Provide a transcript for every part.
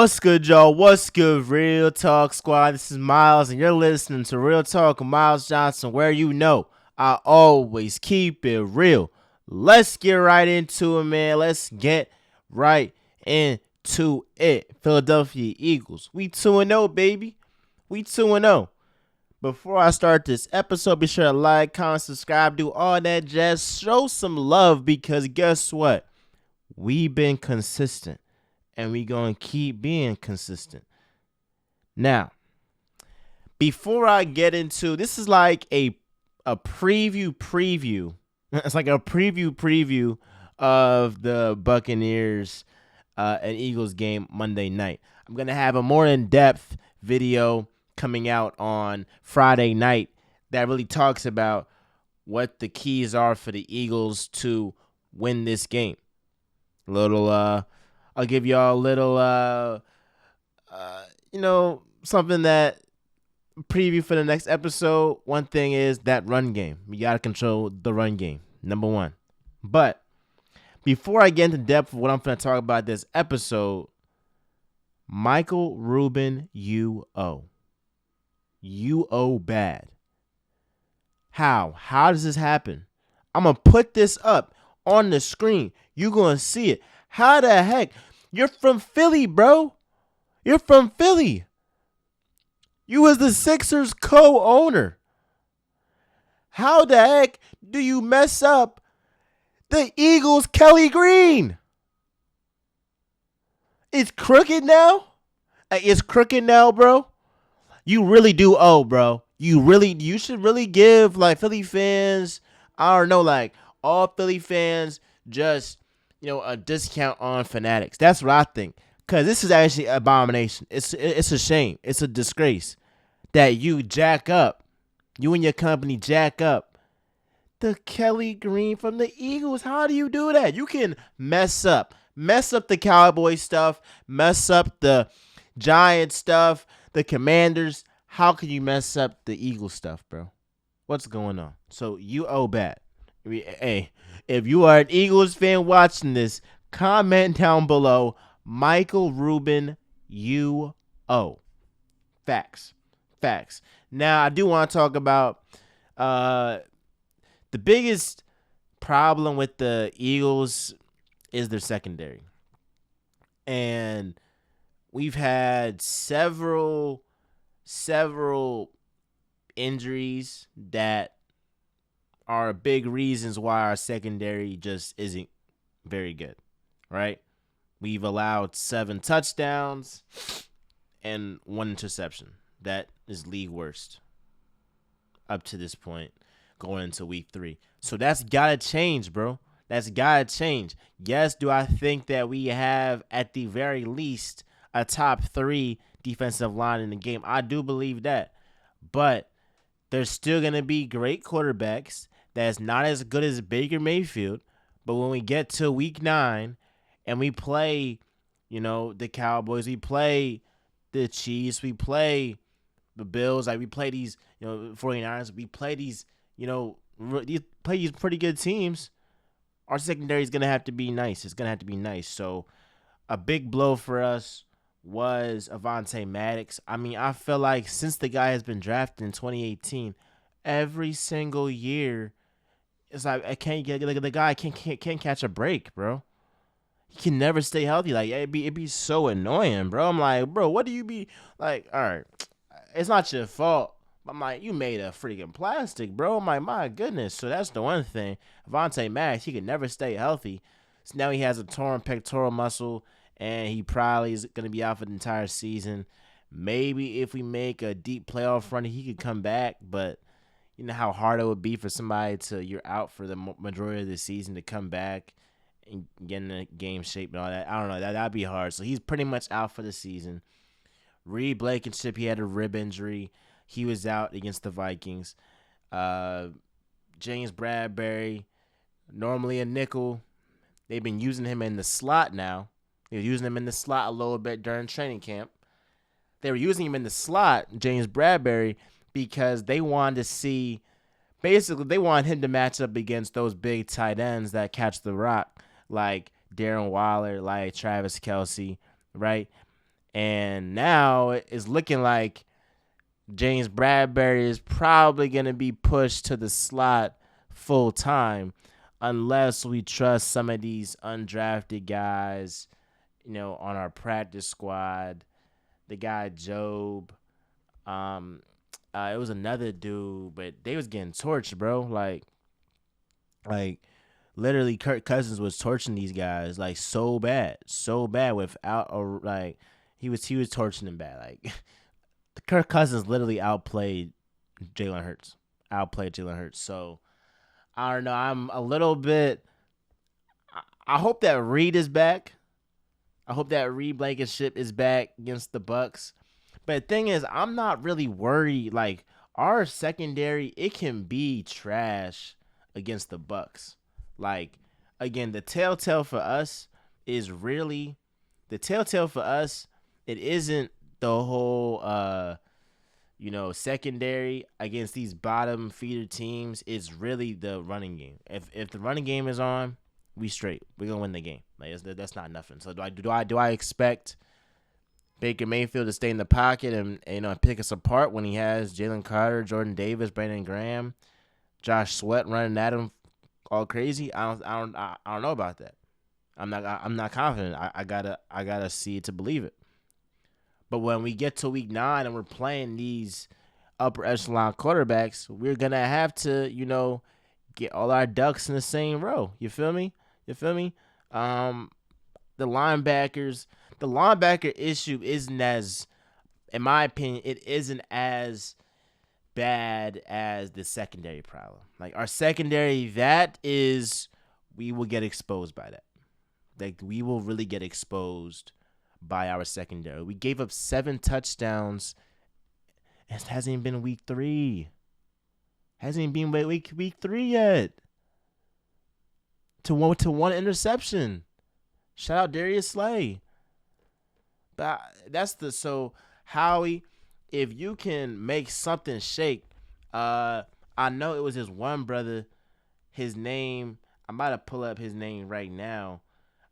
What's good, y'all? What's good, Real Talk Squad? This is Miles, and you're listening to Real Talk with Miles Johnson, where you know I always keep it real. Let's get right into it, man. Let's get right into it. Philadelphia Eagles. We 2-0, baby. We 2-0. Before I start this episode, be sure to like, comment, subscribe, do all that jazz. Show some love because guess what? We've been consistent. And we going to keep being consistent. Now, before I get into, this is like a preview. It's like a preview of the Buccaneers and Eagles game Monday night. I'm going to have a more in-depth video coming out on Friday night that really talks about what the keys are for the Eagles to win this game. I'll give y'all a little, something that preview for the next episode. One thing is that run game. You got to control the run game, number one. But before I get into depth of what I'm going to talk about this episode, Michael Rubin, you owe. You owe bad. How? How does this happen? I'm going to put this up on the screen. You're going to see it. How the heck? You're from Philly, bro. You're from Philly. You was the Sixers co-owner. How the heck do you mess up the Eagles' Kelly Green? It's crooked now? It's crooked now, bro? You really do owe, bro. You should really give, like, Philly fans, I don't know, like, all Philly fans just a discount on Fanatics. That's what I think. Because this is actually an abomination. It's a shame. It's a disgrace that you and your company jack up the Kelly Green from the Eagles. How do you do that? You can mess up the Cowboy stuff, mess up the Giants stuff, the Commanders. How can you mess up the Eagles stuff, bro? What's going on? So you owe bad. Hey, if you are an Eagles fan watching this, comment down below, Michael Rubin, you owe. Facts. Now, I do want to talk about the biggest problem with the Eagles is their secondary. And we've had several injuries that are big reasons why our secondary just isn't very good, right? We've allowed 7 touchdowns and 1 interception. That is league worst up to this point going into week 3. So that's got to change, bro. That's got to change. Yes, do I think that we have at the very least a top 3 defensive line in the game? I do believe that. But there's still going to be great quarterbacks that's not as good as Baker Mayfield. But when we get to week 9 and we play, the Cowboys, we play the Chiefs, we play the Bills, like we play these, 49ers, we play these, these pretty good teams, our secondary is going to have to be nice. It's going to have to be nice. So a big blow for us was Avonte Maddox. I mean, I feel like since the guy has been drafted in 2018, every single year, it's like the guy can't catch a break, bro. He can never stay healthy. Like it'd be so annoying, bro. I'm like, bro, what do you be like? All right, it's not your fault. I'm like, you made a freaking plastic, bro. I'm like, my goodness. So that's the one thing. Avonte Maddox, he can never stay healthy. So now he has a torn pectoral muscle, and he probably is going to be out for the entire season. Maybe if we make a deep playoff run, he could come back, but you know how hard it would be for somebody you're out for the majority of the season to come back and get in the game shape and all that. I don't know. That'd be hard. So he's pretty much out for the season. Reed Blankenship, he had a rib injury. He was out against the Vikings. James Bradbury, normally a nickel. They've been using him in the slot now. They were using him in the slot a little bit during training camp. They were using him in the slot, James Bradbury, because they wanted to see, basically they wanted him to match up against those big tight ends that catch the rock, like Darren Waller, like Travis Kelce, right? And now it's looking like James Bradbury is probably going to be pushed to the slot full time unless we trust some of these undrafted guys, on our practice squad. The guy Job, it was another dude, but they was getting torched, bro. Like literally, Kirk Cousins was torching these guys like so bad without he was torching them bad. Like Kirk Cousins literally outplayed Jalen Hurts. So I don't know. I'm a little bit. I hope that Reed is back. I hope that Reed Blankenship is back against the Bucks. But the thing is, I'm not really worried. Like our secondary, it can be trash against the Bucks. Like again, the telltale for us is really the telltale for us. It isn't the whole secondary against these bottom feeder teams. It's really the running game. If the running game is on, we straight. We're gonna win the game. Like that's not nothing. So do I expect Baker Mayfield to stay in the pocket and pick us apart when he has Jalen Carter, Jordan Davis, Brandon Graham, Josh Sweat running at him all crazy? I don't know about that. I'm not confident. I gotta see it to believe it. But when we get to week 9 and we're playing these upper echelon quarterbacks, we're gonna have to, get all our ducks in the same row. You feel me? The linebacker issue isn't as, in my opinion, it isn't as bad as the secondary problem. Like our secondary, we will get exposed by that. Like we will really get exposed by our secondary. We gave up 7 touchdowns. It hasn't even been week 3. Hasn't even been week 3 yet. To one interception. Shout out Darius Slay. But so Howie, if you can make something shake, I know it was his one brother. His name, I'm about to pull up his name right now.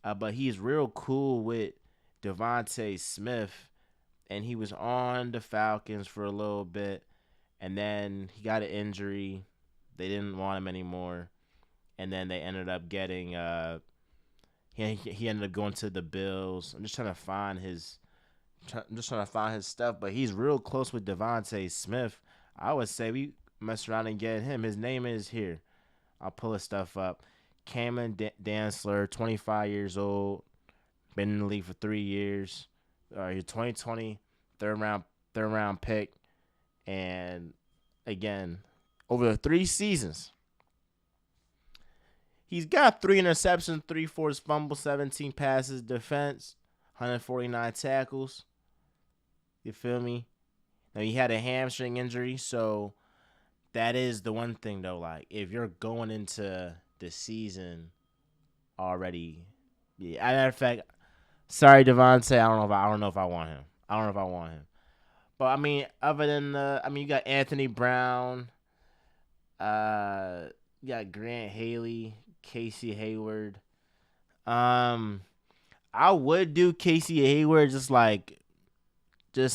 But he's real cool with Devontae Smith, and he was on the Falcons for a little bit, and then he got an injury. They didn't want him anymore, and then they ended up getting he ended up going to the Bills. I'm just trying to find his stuff, but he's real close with Devontae Smith. I would say we mess around and get him. His name is here. I'll pull his stuff up. Cameron Dantzler, 25 years old. Been in the league for 3 years. He's 2020 third round pick, and again, over the 3 seasons, he's got 3 interceptions, 3 forced fumbles, 17 passes, defense, 149 tackles. You feel me? Now he had a hamstring injury, so that is the one thing though. Like if you're going into the season already, yeah. Matter of fact. Sorry, Devontae. I don't know if I want him. But I mean, other than you got Anthony Brown, you got Grant Haley, Casey Hayward. I would do Casey Hayward just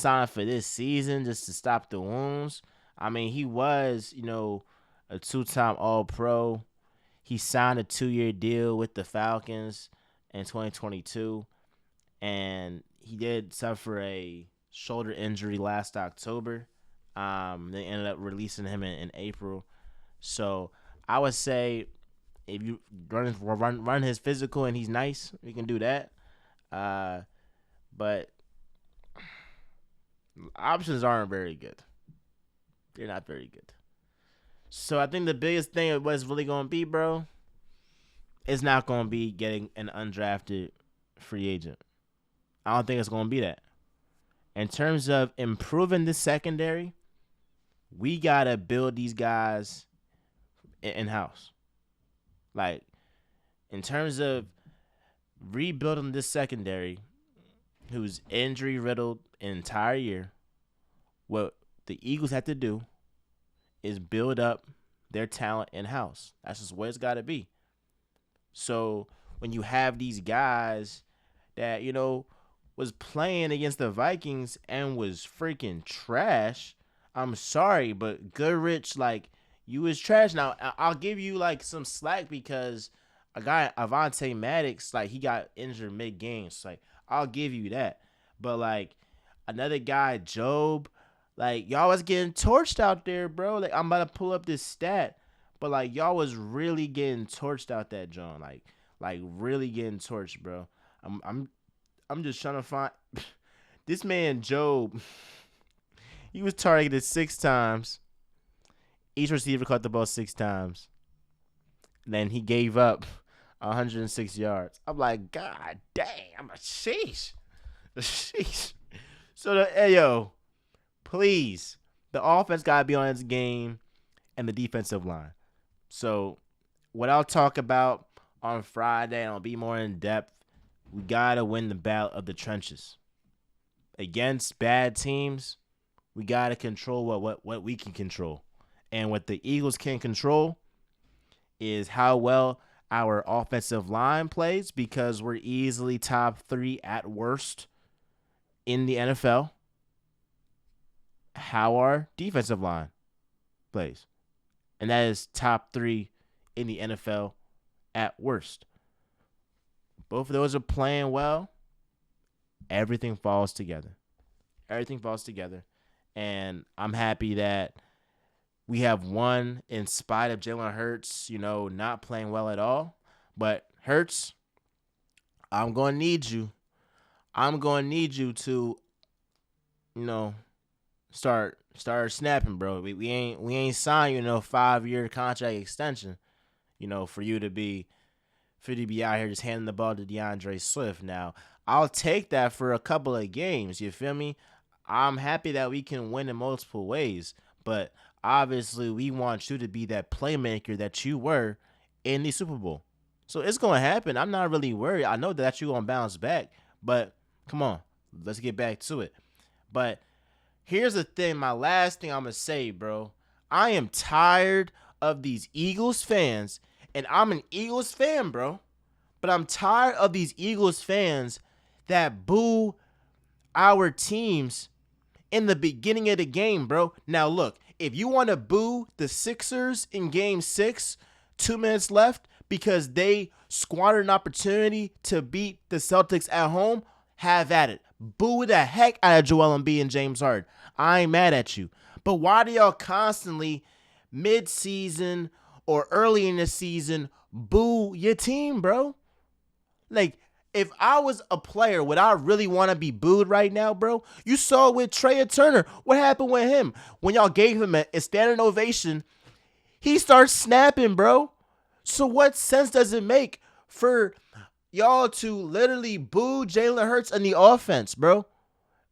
sign for this season just to stop the wounds. I mean, he was, a 2-time All-Pro. He signed a 2-year deal with the Falcons in 2022. And he did suffer a shoulder injury last October. They ended up releasing him in April. So I would say if you run his physical and he's nice, we can do that. But options aren't very good. They're not very good. So I think the biggest thing of what's really going to be, bro, is not going to be getting an undrafted free agent. I don't think it's going to be that. In terms of improving the secondary, we got to build these guys in-house. Like, in terms of rebuilding this secondary, who's injury-riddled an entire year, what the Eagles have to do is build up their talent in-house. That's just where it's got to be. So, when you have these guys that, was playing against the Vikings and was freaking trash. I'm sorry, but Goodrich, like, you was trash. Now, I'll give you, like, some slack because a guy, Avonte Maddox, like, he got injured mid-game. So, like, I'll give you that. But, like, another guy, Job, like, y'all was getting torched out there, bro. Like, I'm about to pull up this stat. But, like, y'all was really getting torched out that John. Like really getting torched, bro. I'm just trying to find this man Job. He was targeted 6 times. Each receiver caught the ball 6 times. Then he gave up 106 yards. I'm like, God dang, I'm a sheesh. Sheesh. So please, the offense gotta be on its game and the defensive line. So what I'll talk about on Friday, and I'll be more in depth, we gotta win the battle of the trenches. Against bad teams, we gotta control what we can control. And what the Eagles can control is how well our offensive line plays, because we're easily top 3 at worst in the NFL. How our defensive line plays. And that is top 3 in the NFL at worst. Both of those are playing well. Everything falls together. Everything falls together. And I'm happy that we have won in spite of Jalen Hurts, not playing well at all. But Hurts, I'm going to need you. I'm going to need you to, start snapping, bro. We ain't signed you 5-year contract extension, for you to be out here just handing the ball to DeAndre Swift. Now, I'll take that for a couple of games. You feel me? I'm happy that we can win in multiple ways, but obviously we want you to be that playmaker that you were in the Super Bowl. So it's going to happen. I'm not really worried. I know that you're going to bounce back, but come on, let's get back to it. But here's the thing, my last thing I'm going to say, bro. I am tired of these Eagles fans, and I'm an Eagles fan, bro. But I'm tired of these Eagles fans that boo our teams in the beginning of the game, bro. Now, look, if you want to boo the Sixers in Game 6, 2 minutes left, because they squandered an opportunity to beat the Celtics at home, have at it. Boo the heck out of Joel Embiid and James Harden. I ain't mad at you. But why do y'all constantly, mid-season or early in the season, boo your team, bro? Like, if I was a player, would I really want to be booed right now, bro? You saw with Trey Turner. What happened with him? When y'all gave him a standing ovation, he starts snapping, bro. So what sense does it make for y'all to literally boo Jalen Hurts and the offense, bro?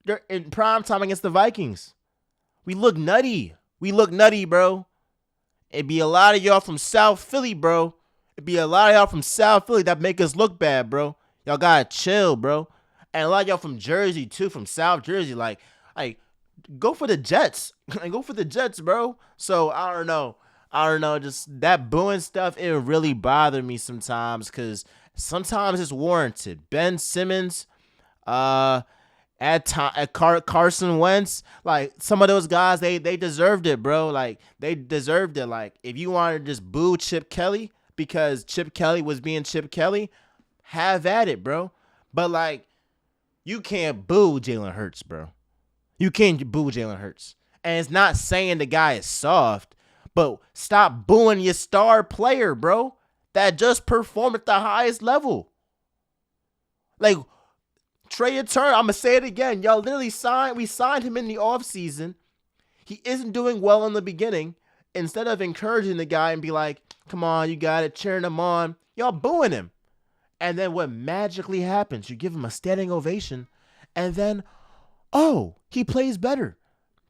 They're in prime time against the Vikings. We look nutty. Bro. It'd be a lot of y'all from South Philly, bro. It'd be a lot of y'all from South Philly that make us look bad, bro. Y'all gotta chill, bro. And a lot of y'all from Jersey, too, from South Jersey. Like, go for the Jets. Go for the Jets, bro. So, I don't know. Just that booing stuff, it really bothered me sometimes, because sometimes it's warranted. Ben Simmons, Carson Wentz, like, some of those guys, they deserved it, bro. Like, they deserved it. Like, if you want to just boo Chip Kelly because Chip Kelly was being Chip Kelly, have at it, bro. But, like, you can't boo Jalen Hurts, bro. You can't boo Jalen Hurts. And it's not saying the guy is soft, but stop booing your star player, bro, that just performed at the highest level. Like, Trey Turner, I'm going to say it again. Y'all literally signed him in the offseason. He isn't doing well in the beginning. Instead of encouraging the guy and be like, come on, you got it, cheering him on, y'all booing him. And then what magically happens? You give him a standing ovation, and then, oh, he plays better.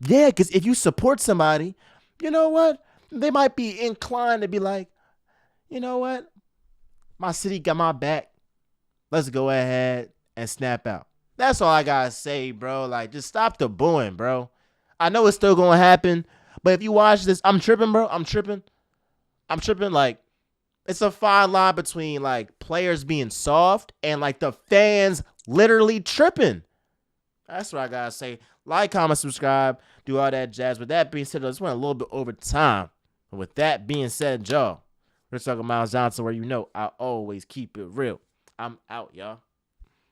Yeah, because if you support somebody, you know what? They might be inclined to be like, you know what? My city got my back. Let's go ahead and snap out. That's all I gotta say, bro. Like, just stop the booing, bro. I know it's still gonna happen, but if you watch this, I'm tripping, bro. I'm tripping. Like, it's a fine line between, like, players being soft and, like, the fans literally tripping. That's what I gotta say. Like, comment, subscribe, do all that jazz. With that being said, I just went a little bit over time. But with that being said, y'all, we're talking Miles Johnson, where you know I always keep it real. I'm out, y'all.